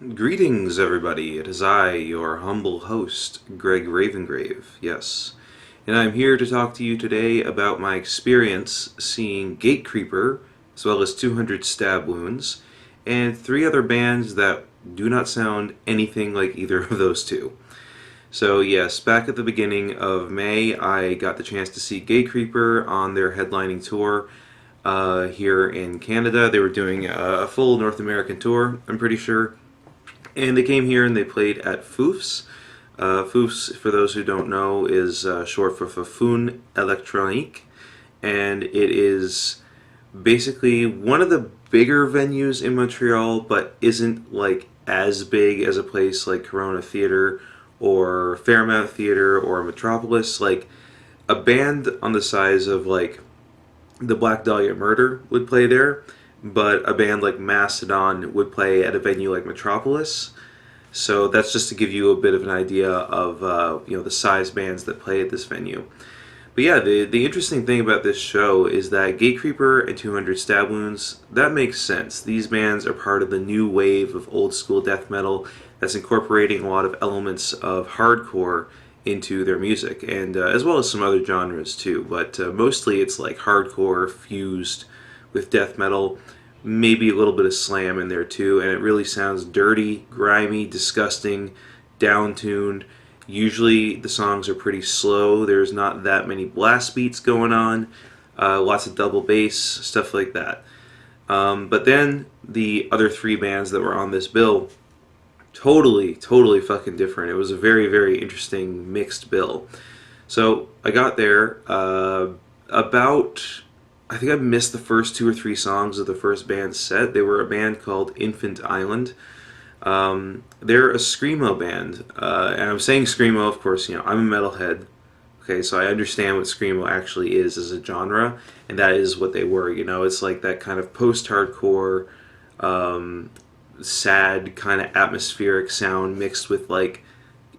Greetings, everybody. It is I, your humble host, Greg Ravengrave. Yes. And I'm here to talk to you today about my experience seeing Gatecreeper, as well as 200 Stab Wounds, and three other bands that do not sound anything like either of those two. So, yes, back at the beginning of May, I got the chance to see Gatecreeper on their headlining tour here in Canada. They were doing a full North American tour, I'm pretty sure. And they came here and they played at Foufs. Foufs, for those who don't know, is short for Fafoun Electronique. And it is basically one of the bigger venues in Montreal, but isn't like as big as a place like Corona Theatre or Fairmount Theatre or Metropolis. Like a band on the size of like the Black Dahlia Murder would play there, but a band like Mastodon would play at a venue like Metropolis. So that's just to give you a bit of an idea of the size bands that play at this venue. But yeah, the interesting thing about this show is that Gatecreeper and 200 Stab Wounds, that makes sense. These bands are part of the new wave of old school death metal that's incorporating a lot of elements of hardcore into their music, and as well as some other genres too. But mostly it's like hardcore fused with death metal, maybe a little bit of slam in there too, and it really sounds dirty, grimy, disgusting, down-tuned. Usually the songs are pretty slow. There's not that many blast beats going on, lots of double bass, stuff like that. But then the other three bands that were on this bill, totally fucking different. It was a very, very interesting mixed bill. So I got there I think I missed the first two or three songs of the first band's set. They were a band called Infant Island. They're a screamo band, and I'm saying screamo, of course, I'm a metalhead. Okay, so I understand what screamo actually is as a genre, and that is what they were. It's like that kind of post-hardcore, sad kind of atmospheric sound mixed with like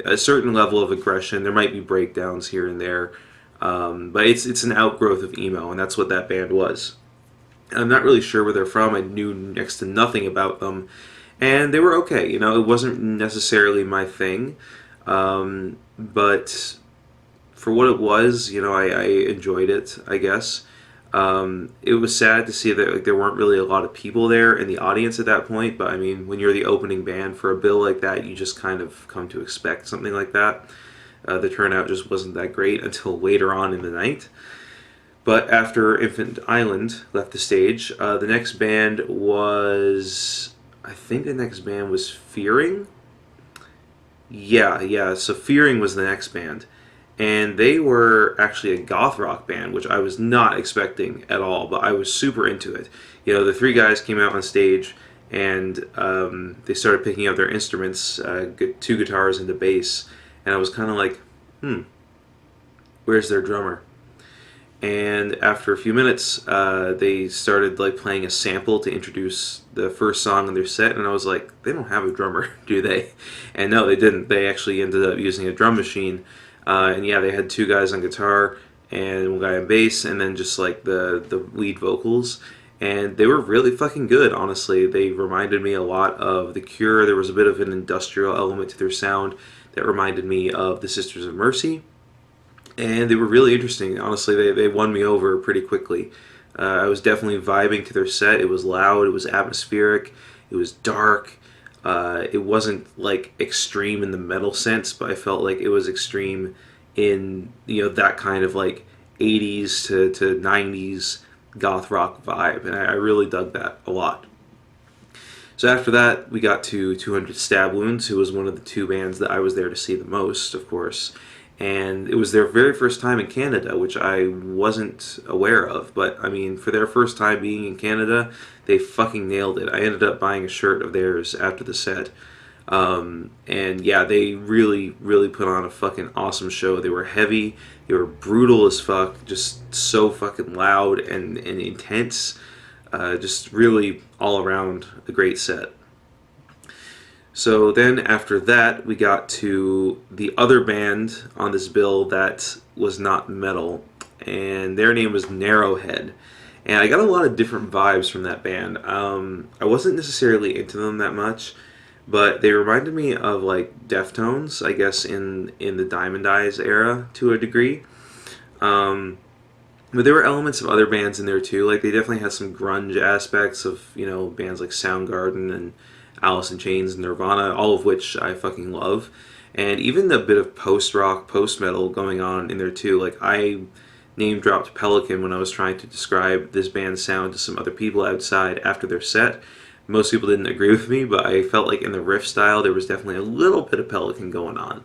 a certain level of aggression. There might be breakdowns here and there, but it's an outgrowth of emo, and that's what that band was. I'm not really sure where they're from. I knew next to nothing about them, and they were okay. It wasn't necessarily my thing, but for what it was, I enjoyed it, I guess. It was sad to see that like there weren't really a lot of people there in the audience at that point, but I mean, when you're the opening band for a bill like that, you just kind of come to expect something like that. The turnout just wasn't that great until later on in the night. But after Infant Island left the stage, the next band was... I think the next band was Fearing? Yeah, so Fearing was the next band. And they were actually a goth rock band, which I was not expecting at all, but I was super into it. The three guys came out on stage, and they started picking up their instruments, two guitars and a bass, and I was kind of like, where's their drummer? And after a few minutes, they started like playing a sample to introduce the first song in their set, and I was like, they don't have a drummer, do they? And no, they didn't. They actually ended up using a drum machine, and yeah, they had two guys on guitar and one guy on bass, and then just like the lead vocals, and they were really fucking good, honestly. They reminded me a lot of The Cure. There was a bit of an industrial element to their sound that reminded me of the Sisters of Mercy. And they were really interesting. Honestly, they won me over pretty quickly. I was definitely vibing to their set. It was loud, it was atmospheric, it was dark. It wasn't like extreme in the metal sense, but I felt like it was extreme in that kind of like 80s to 90s goth rock vibe, and I really dug that a lot. So after that, we got to 200 Stab Wounds, who was one of the two bands that I was there to see the most, of course. And it was their very first time in Canada, which I wasn't aware of. But, I mean, for their first time being in Canada, they fucking nailed it. I ended up buying a shirt of theirs after the set. And, yeah, they really put on a fucking awesome show. They were heavy, they were brutal as fuck, just so fucking loud and intense. Just really all around a great set. So then after that, we got to the other band on this bill that was not metal, and their name was Narrowhead. And I got a lot of different vibes from that band. I wasn't necessarily into them that much, but they reminded me of like Deftones, I guess, in the Diamond Eyes era to a degree. Um, but there were elements of other bands in there too. Like they definitely had some grunge aspects of bands like Soundgarden and Alice in Chains and Nirvana, all of which I fucking love, and even a bit of post rock, post metal going on in there too. Like I name dropped Pelican when I was trying to describe this band's sound to some other people outside after their set. Most people didn't agree with me, but I felt like in the riff style there was definitely a little bit of Pelican going on.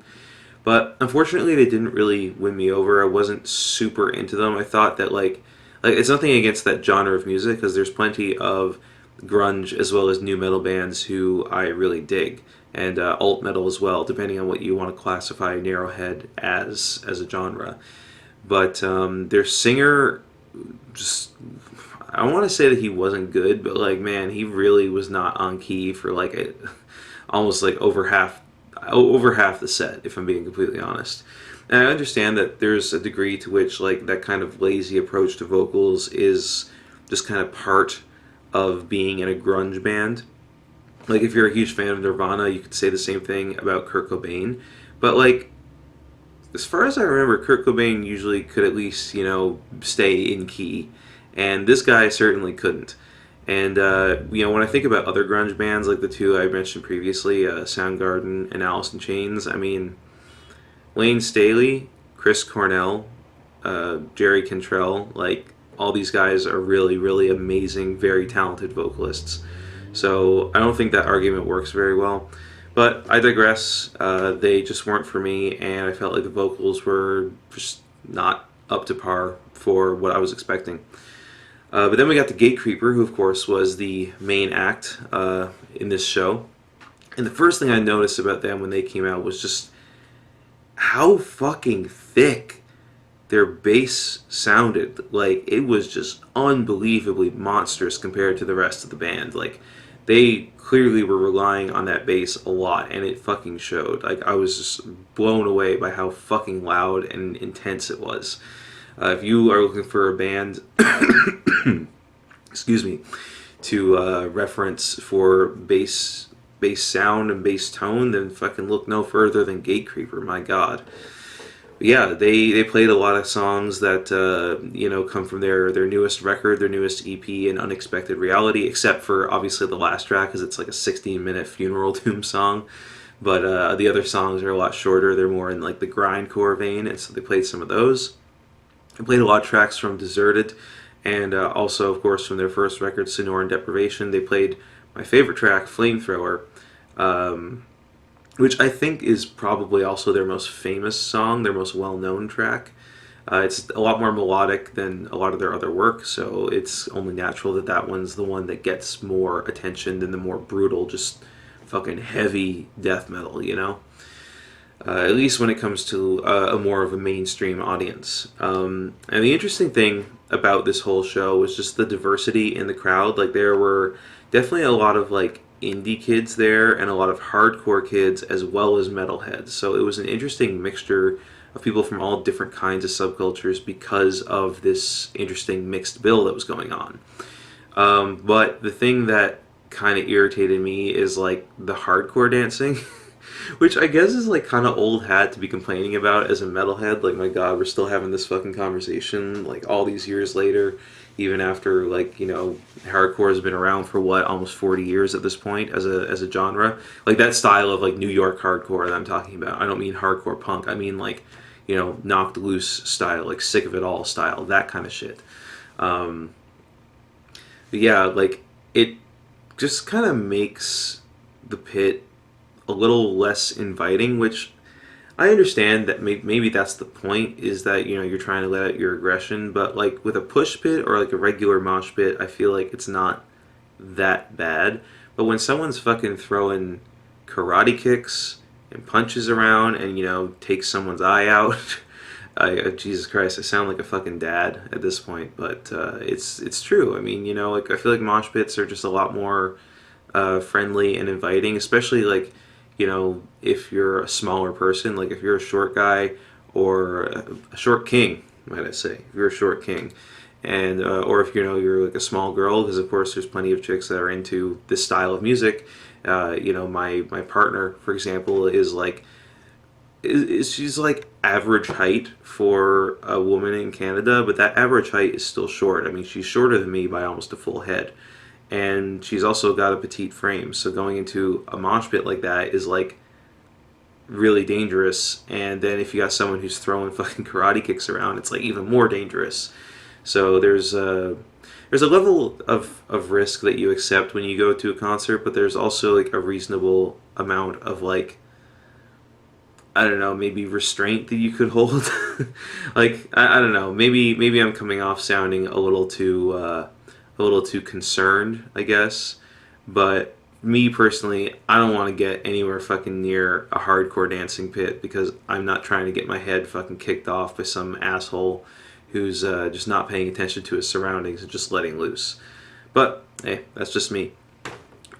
But unfortunately, they didn't really win me over. I wasn't super into them. I thought that like it's nothing against that genre of music because there's plenty of grunge as well as new metal bands who I really dig, and alt metal as well, depending on what you want to classify Narrowhead as a genre. But their singer just, I want to say that he wasn't good, but like man, he really was not on key for like almost like over half the set, if I'm being completely honest. And I understand that there's a degree to which like that kind of lazy approach to vocals is just kind of part of being in a grunge band. Like if you're a huge fan of Nirvana, you could say the same thing about Kurt Cobain. But like as far as I remember, Kurt Cobain usually could at least, stay in key. And this guy certainly couldn't. And, when I think about other grunge bands like the two I mentioned previously, Soundgarden and Alice in Chains, I mean, Lane Staley, Chris Cornell, Jerry Cantrell, like, all these guys are really, really amazing, very talented vocalists. So I don't think that argument works very well. But I digress. They just weren't for me, and I felt like the vocals were just not up to par for what I was expecting. But then we got the Gatecreeper, who of course was the main act in this show. And the first thing I noticed about them when they came out was just how fucking thick their bass sounded. Like it was just unbelievably monstrous compared to the rest of the band. Like they clearly were relying on that bass a lot, and it fucking showed. Like I was just blown away by how fucking loud and intense it was. If you are looking for a band, excuse me, to reference for bass sound and bass tone, then fucking look no further than Gatecreeper. My God. But yeah, they played a lot of songs that come from their newest record, their newest EP, and Unexpected Reality, except for obviously the last track, because it's like a 16-minute funeral doom song. But the other songs are a lot shorter. They're more in like the grindcore vein, and so they played some of those. I played a lot of tracks from Deserted, and also, of course, from their first record, Sonoran Deprivation. They played my favorite track, Flamethrower, which I think is probably also their most famous song, their most well-known track. It's a lot more melodic than a lot of their other work, so it's only natural that that one's the one that gets more attention than the more brutal, just fucking heavy death metal, at least when it comes to a more of a mainstream audience. And the interesting thing about this whole show was just the diversity in the crowd. Like there were definitely a lot of like indie kids there and a lot of hardcore kids as well as metalheads. So it was an interesting mixture of people from all different kinds of subcultures because of this interesting mixed bill that was going on. But the thing that kind of irritated me is like the hardcore dancing. Which I guess is like kind of old hat to be complaining about as a metalhead. Like, my God, we're still having this fucking conversation like all these years later, even after like hardcore has been around for what, almost 40 years at this point as a genre. Like that style of like New York hardcore that I'm talking about. I don't mean hardcore punk. I mean like knocked loose style, like Sick of It All style, that kind of shit. But yeah, like it just kind of makes the pit a little less inviting, which I understand that maybe that's the point, is that you're trying to let out your aggression, but like with a push pit or like a regular mosh pit, I feel like it's not that bad. But when someone's fucking throwing karate kicks and punches around and takes someone's eye out, Jesus Christ, I sound like a fucking dad at this point, but it's true. I mean, like I feel like mosh pits are just a lot more friendly and inviting, especially like if you're a smaller person, like if you're a short guy or a short king, might I say, if you're a short king, and or if you're like a small girl, because of course there's plenty of chicks that are into this style of music, My partner, for example, is like she's like average height for a woman in Canada, but that average height is still short. I mean, she's shorter than me by almost a full head, and she's also got a petite frame. So going into a mosh pit like that is like really dangerous. And then if you got someone who's throwing fucking karate kicks around, it's like even more dangerous. So there's a level of risk that you accept when you go to a concert, but there's also like a reasonable amount of like, I don't know, maybe restraint that you could hold. Like I don't know, maybe I'm coming off sounding a little too concerned, I guess. But me personally, I don't want to get anywhere fucking near a hardcore dancing pit because I'm not trying to get my head fucking kicked off by some asshole who's just not paying attention to his surroundings and just letting loose. But hey, that's just me.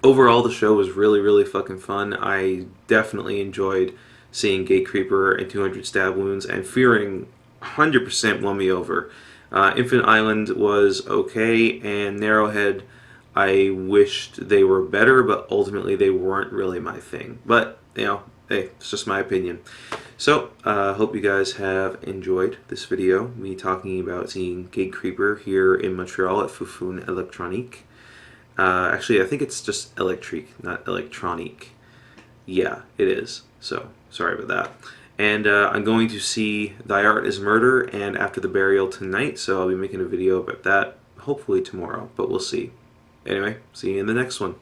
Overall, the show was really, really fucking fun. I definitely enjoyed seeing Gatecreeper and 200 Stab Wounds, and Fearing 100% won me over. Infinite Island was okay, and Narrowhead, I wished they were better, but ultimately they weren't really my thing. But, hey, it's just my opinion. So, hope you guys have enjoyed this video, me talking about seeing Gatecreeper here in Montreal at Fufun Electronique. Actually, I think it's just Electrique, not Electronique. Yeah, it is. So, sorry about that. And I'm going to see Thy Art is Murder and After the Burial tonight, so I'll be making a video about that hopefully tomorrow, but we'll see. Anyway, see you in the next one.